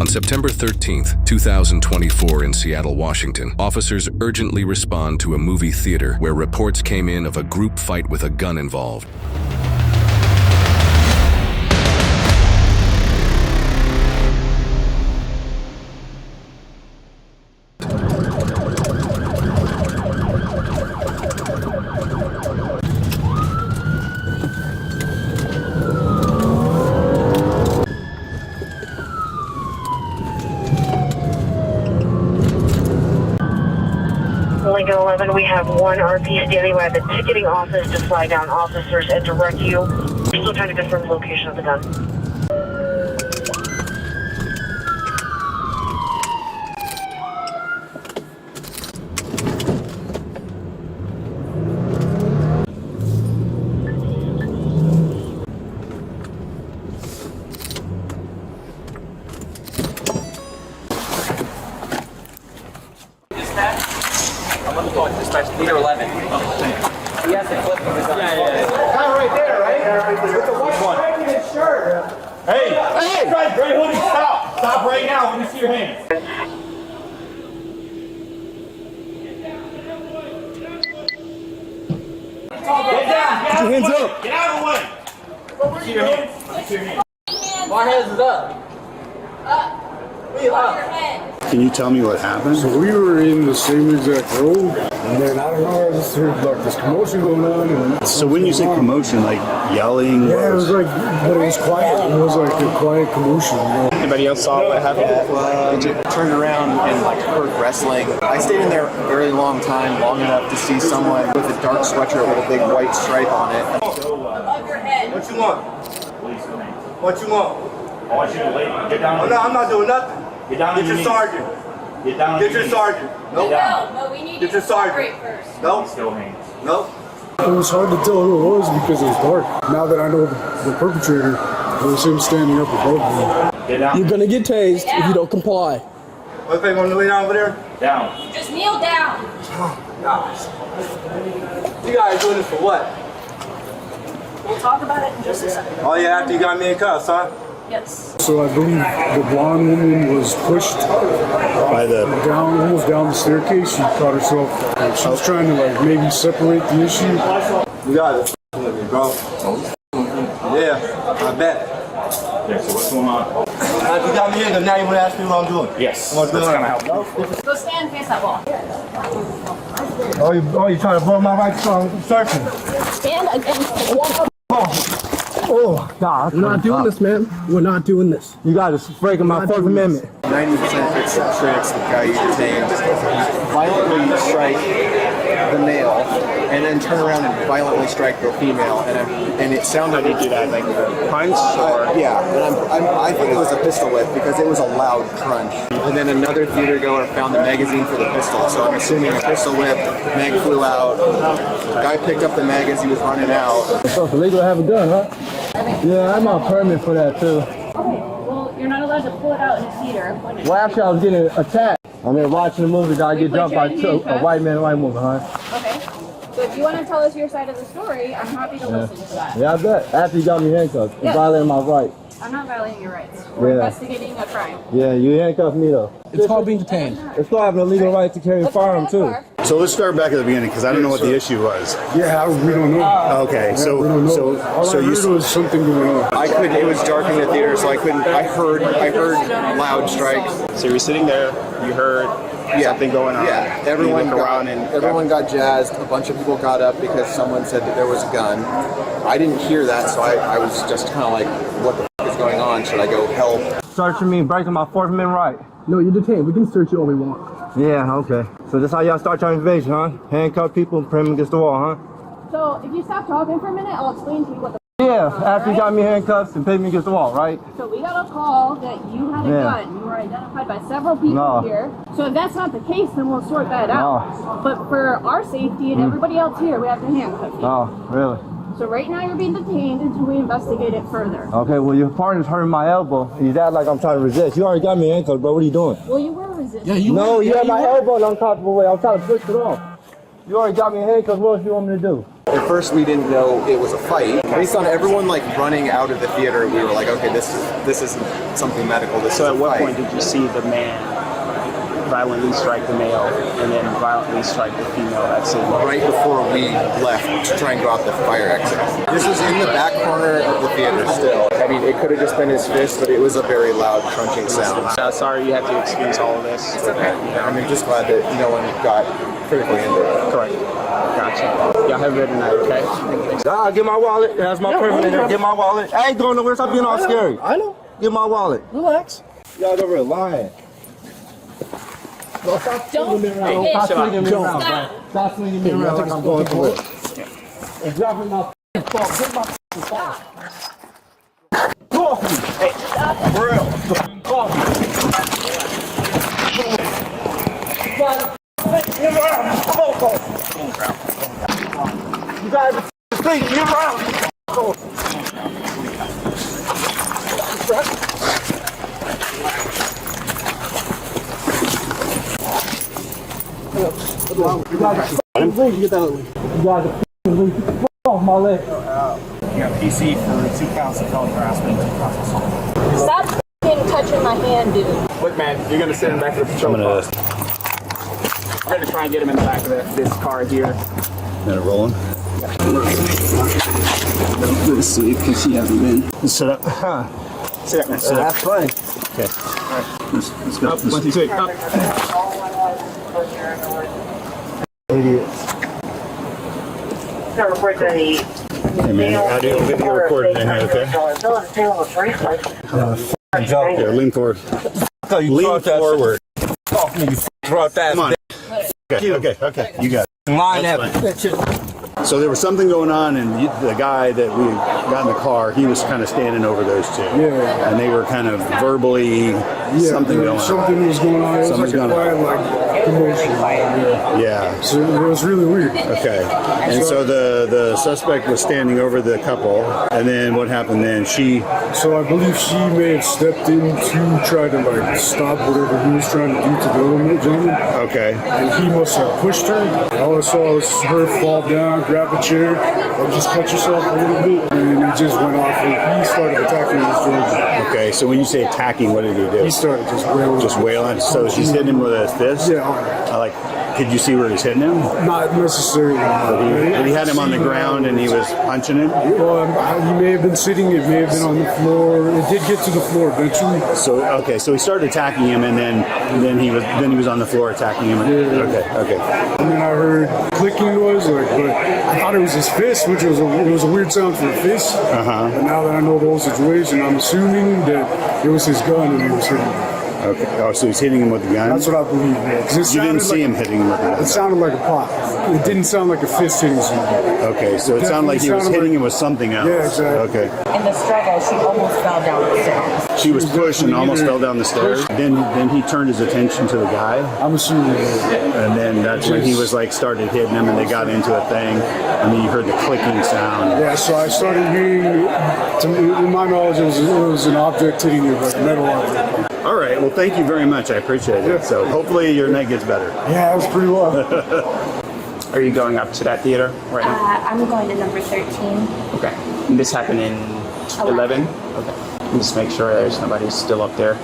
On September 13th, 2024 in Seattle, Washington, officers urgently respond to a movie theater where reports came in of a group fight with a gun involved. Lincoln 11, we have one RP standing by the ticketing office to flag down officers and direct you. We're still trying to confirm the location of the gun. Dispatch leader 11. He has to flip the gun. Yeah. Guy right there, right? With the white shirt. Hey! Hey! Gray hoodie, stop! Stop right now. Let me see your hands. Get down! Get your hands up! Get out of the way! Let me see your hands. Let me see your hands. My hands is up. Up. Can you tell me what happened? So we were in the same exact road, and then I don't know, I just heard like this commotion going on. And so when you say commotion, like yelling? Yeah, it was like, but it was quiet. It was like a quiet commotion. You know? Anybody else saw what happened? I turned around and like heard wrestling. I stayed in there a very long time, long enough to see someone with a dark sweatshirt with a big white stripe on it. Above your head. What you want? What you want? I want you to lay, get down. Oh, no, I'm not doing nothing. Get down on Get your your knees. sergeant. Get down on Get your your knees. sergeant. Nope. No, we need Get your to sergeant. separate first. Nope. Still hands. Nope. It was hard to tell who it was because it was dark. Now that I know the perpetrator, it was him standing up above me. Get down. You're gonna get tased if you don't comply. What they want to lay down over there? Down. Just kneel down. Guys. You guys doing this for what? We'll talk about it in just a second. Oh yeah, after you got me in cuffs, huh? Yes. So I believe the blonde woman was pushed By the down, almost down the staircase. She caught herself. Like, she was trying to like maybe separate the issue. You guys are with me, bro. Yeah, I bet. Yeah, so what's going on? After you got me in, then now you want to ask me what I'm doing? Yes. What's That's going gonna on? help. Go stand face that wall. Oh, you trying to blow my right strong searching? Stand against the wall. Oh, God. We're not doing this, man. We're not doing this. You guys are breaking my Fourth Amendment. 90% of eccentrics, the guy you detained, violently strike the male and then turn around and violently strike the female. And it sounded like he did that, like a punch or? Yeah, and I think it was a pistol whip because it was a loud crunch. And then another theater goer found the magazine for the pistol. So I'm assuming a pistol whip, mag flew out, guy picked up the mag as he was running out. So it's illegal to have a gun, huh? Yeah, I'm on permit for that too. Okay, well, you're not allowed to pull it out in a theater. Well, actually, I was getting attacked. I'm here watching a movie, guy get jumped by a white man and a white woman, huh? Okay. So if you want to tell us your side of the story, I'm happy to listen to that. Yeah, I bet. After you got me handcuffed, you violated my right. I'm not violating your rights. We're investigating a crime. Yeah, you handcuffed me though. It's called being detained. It's called having a legal right to carry a firearm too. So let's start back at the beginning because I don't know what the issue was. Yeah, we don't know. Okay, We don't know. All I so you heard was something going on. I couldn't, it was dark in the theater, so I couldn't, I heard loud strikes. so you're sitting there, you heard something going on. Yeah, everyone you look got, around and everyone got jazzed. A bunch of people got up because someone said that there was a gun. I didn't hear that, so I was just kind of like, what the f is going on? Should I go help? Searching me, breaking my Fourth Amendment right. No, you're detained. We can search you all we want. Yeah, okay. So this how y'all start your invasion, huh? Handcuff people and pin them against the wall, huh? So if you stop talking for a minute, I'll explain to you what the Yeah, after you got me handcuffed and pinned me against the wall, right? So we got a call that you had a gun. You were identified by several people here. So if that's not the case, then we'll sort that out. But for our safety and everybody else here, we have to handcuff you. Oh, really? So right now you're being detained until we investigate it further. Okay, well your partner's hurting my elbow. He's acting like I'm trying to resist. You already got me handcuffed, bro. What are you doing? Well, you were resisting. Yeah, you No, were. you had my elbow in an uncomfortable way. I'm trying to push it off. You already got me handcuffed. What else you want me to do? At first, we didn't know it was a fight. Based on everyone like running out of the theater, we were like, okay, this isn't something medical. This is a fight. So at what point did you see the man violently strike the male and then violently strike the female that's in? Right before we left to try and go out the fire exit. This was in the back corner of the theater still. I mean, it could have just been his fist, but it was a very loud crunching sound. Sorry you have to experience all of this. It's okay. I mean, just glad that no one got critically injured. Correct. Gotcha. Y'all have a good night, okay? Get my wallet. That's my permanent. Get my wallet. I ain't going nowhere. Stop being all scary. I know. Get my wallet. Relax. Y'all over here lying. Don't Stop swinging me around, bro. Stop swinging me around like I'm going to it. And dropping my phone. Get my phone. Coffee. Hey, for real. Coffee. You guys are think. Get around. Off my leg. You got PC for 2 counts of felony harassment and 2 counts of assault. Stop touching my hand, dude. Look, man, you're gonna send him back to the patrol car. We're gonna try and get him in the back of this car here. Got it rolling. Let's see, because he hasn't been. Sit up. Sit up, man. Sit up. That's fine. Okay. Let's go. Up, 1, 2, 3, up. Idiots. Not report any. Hey man, audio video recorded in here, okay? Here, lean forward. Lean forward. Come on. Okay. You got it. Line up. So there was something going on, and the guy that we got in the car, he was kind of standing over those two. Yeah. And they were kind of verbally something going on. Something was going on. Something's going on. Like commotion. Yeah. So it was really weird. Okay. And so the suspect was standing over the couple, and then what happened then? So I believe she may have stepped in to try to like stop whatever he was trying to do to the other gentleman. Okay. And he must have pushed her. All I saw was her fall down, grab a chair, and just cut yourself a little bit, and it just went off. And he started attacking his Georgia. Okay. So when you say attacking, what did he do? He started just wailing. Just wailing. So she's hitting him with a fist. Yeah. Could you see where he's hitting him? Not necessarily. But he had him on the ground and he was punching him? Well, he may have been sitting, it may have been on the floor. It did get to the floor eventually. So he started attacking him, and then he was on the floor attacking him. Yeah. Okay. And then I heard clicking noise, but I thought it was his fist, which was a weird sound for a fist. But now that I know the whole situation, I'm assuming that it was his gun and he was hitting him. Okay. Oh, so he's hitting him with the gun? That's what I believe. Yeah. You didn't see him hitting him with the gun? It sounded like a pop. It didn't sound like a fist hitting somebody. Okay, so it sounded like he was hitting him with something else. Yeah, exactly. Okay. In the struggle, she almost fell down the stairs. She was pushed and almost fell down the stairs. Then he turned his attention to the guy. I'm assuming. And then that's when he was started hitting him, and they got into a thing, and then you heard the clicking sound. Yeah, so I started hearing, in my knowledge, it was an object hitting you, like a metal object. All right, well, thank you very much. I appreciate it. So hopefully your night gets better. Yeah, it was pretty well. Are you going up to that theater right now? I'm going to number 13. Okay. And this happened in 11? Okay. Just make sure there's nobody still up there.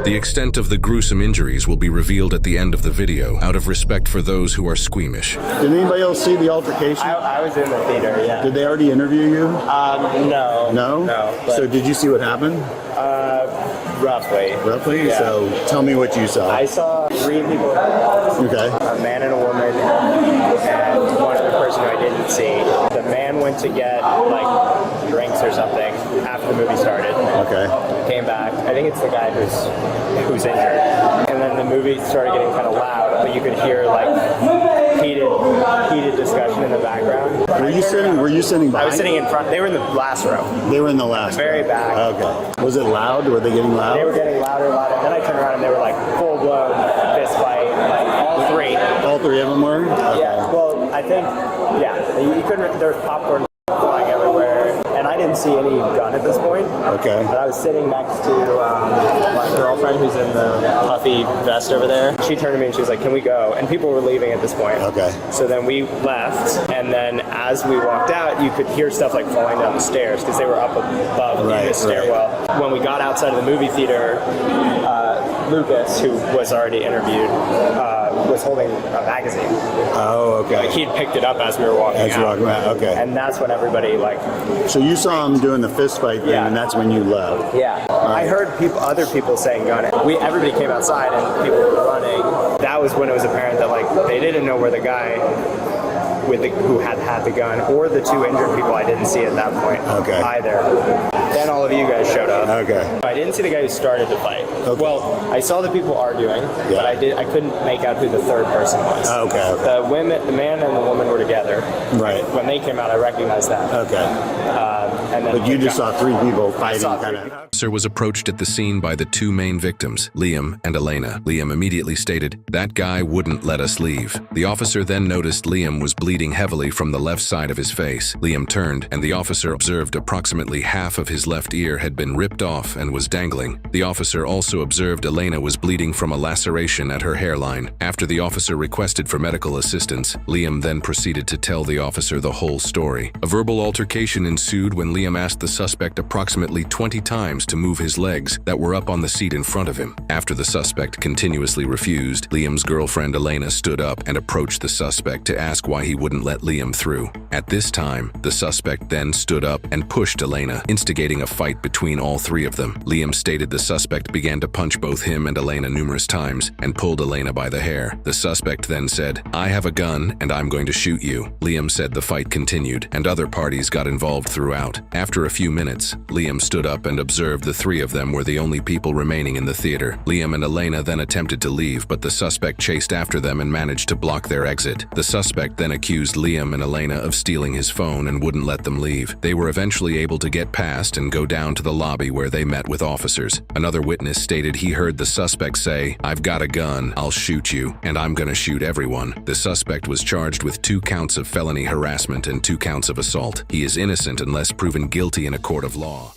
The extent of the gruesome injuries will be revealed at the end of the video, out of respect for those who are squeamish. Did anybody else see the altercation? I was in the theater, yeah. Did they already interview you? No. No? No. So did you see what happened? Roughly. Roughly? Yeah. So tell me what you saw. I saw 3 people. Okay. A man and a woman, and one other person who I didn't see. The man went to get, drinks or something after the movie started. Okay. Came back. I think it's the guy who's injured. And then the movie started getting kind of loud, but you could hear, heated discussion in the background. Were you sitting behind? I was sitting in front. They were in the last row. They were in the last row. Very back. Okay. Was it loud? Were they getting loud? They were getting louder and louder. Then I turned around and they were full-blown fist fight. All 3. All 3 of them were? Okay. Yeah. Well, I think, you couldn't. There was popcorn flying everywhere, and I didn't see any gun at this point. Okay. But I was sitting next to my girlfriend who's in the puffy vest over there. She turned to me and she was like, can we go? And people were leaving at this point. Okay. So then we left, and then as we walked out, you could hear stuff like falling down the stairs because they were up above the stairwell. When we got outside of the movie theater, Lucas, who was already interviewed, was holding a magazine. Oh, okay. Like he'd picked it up as we were walking out. Okay. And that's when everybody So you saw him doing the fist fight thing, and that's when you left. Yeah. I heard other people saying gun it. Everybody came outside and people were running. That was when it was apparent that like they didn't know where the guy who had the gun or the two injured people I didn't see at that point either. Then all of you guys showed up. Okay. I didn't see the guy who started the fight. Okay. Well, I saw the people arguing, but I couldn't make out who the third person was. Okay. The man and the woman were together. Right. When they came out, I recognized that. Okay. And then but you just saw 3 people fighting, kind of. Officer was approached at the scene by the 2 main victims, Liam and Elena. Liam immediately stated, "That guy wouldn't let us leave." The officer then noticed Liam was bleeding heavily from the left side of his face. Liam turned, and the officer observed approximately half of his left ear had been ripped off and was dangling. The officer also observed Elena was bleeding from a laceration at her hairline. After the officer requested for medical assistance, Liam then proceeded to tell the officer the whole story. A verbal altercation ensued when Liam asked the suspect approximately 20 times to move his legs that were up on the seat in front of him. After the suspect continuously refused, Liam's girlfriend Elena stood up and approached the suspect to ask why he wouldn't let Liam through. At this time, the suspect then stood up and pushed Elena, instigating a fight between all 3 of them. Liam stated the suspect began to punch both him and Elena numerous times and pulled Elena by the hair. The suspect then said, "I have a gun and I'm going to shoot you." Liam said the fight continued and other parties got involved throughout. After a few minutes, Liam stood up and observed the 3 of them were the only people remaining in the theater. Liam and Elena then attempted to leave, but the suspect chased after them and managed to block their exit. The suspect then accused Liam and Elena of stealing his phone and wouldn't let them leave. They were eventually able to get past and go down to the lobby where they met with officers. Another witness stated he heard the suspect say, "I've got a gun, I'll shoot you, and I'm gonna shoot everyone." The suspect was charged with 2 counts of felony harassment and 2 counts of assault. He is innocent unless proven guilty in a court of law.